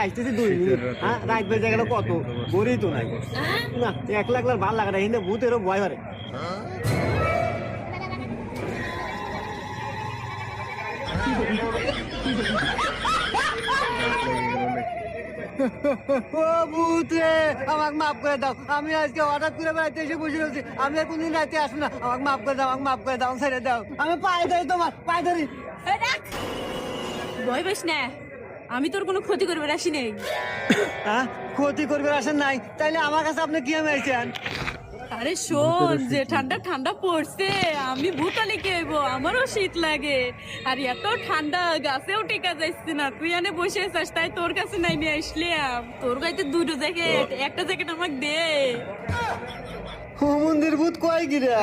আসতেছি 2 মিনিট হ্যাঁ রাত বেজে গেল কত গড়ি তো নাই না একলা একলা ভালো লাগে না হিন্দে ভূতেরও ভয় করে ও ভূতে আমাকে মাফ করে দাও আমি আজকে হঠাৎ করে বাড়িতে এসে বসে রয়েছি আমি আর কোনদিন রাতে আসবো না আমাকে মাফ করে দাও আমাকে মাফ করে দাও ছেড়ে দাও আমি পায়ে ধরি তোমার পায়ে ধরি ভয় পাইস না আমি তোর কোনো ক্ষতি করবে আসি নেই হ্যাঁ ক্ষতি করবে আসেন নাই তাইলে আমার কাছে আপনি কি আছেন আরে শোন যে ঠান্ডা ঠান্ডা পড়ছে আমি ভূতালি কেবো আমারও শীত লাগে আর এত ঠান্ডা গাছেও টিকা যাচ্ছে না তুই এনে বসে আছিস তাই তোর কাছে নাই নিয়ে আসলাম তোর গাইতে 2টো জ্যাকেট একটা জ্যাকেট আমাকে দে ও মন্দির ভূত কয় গিরা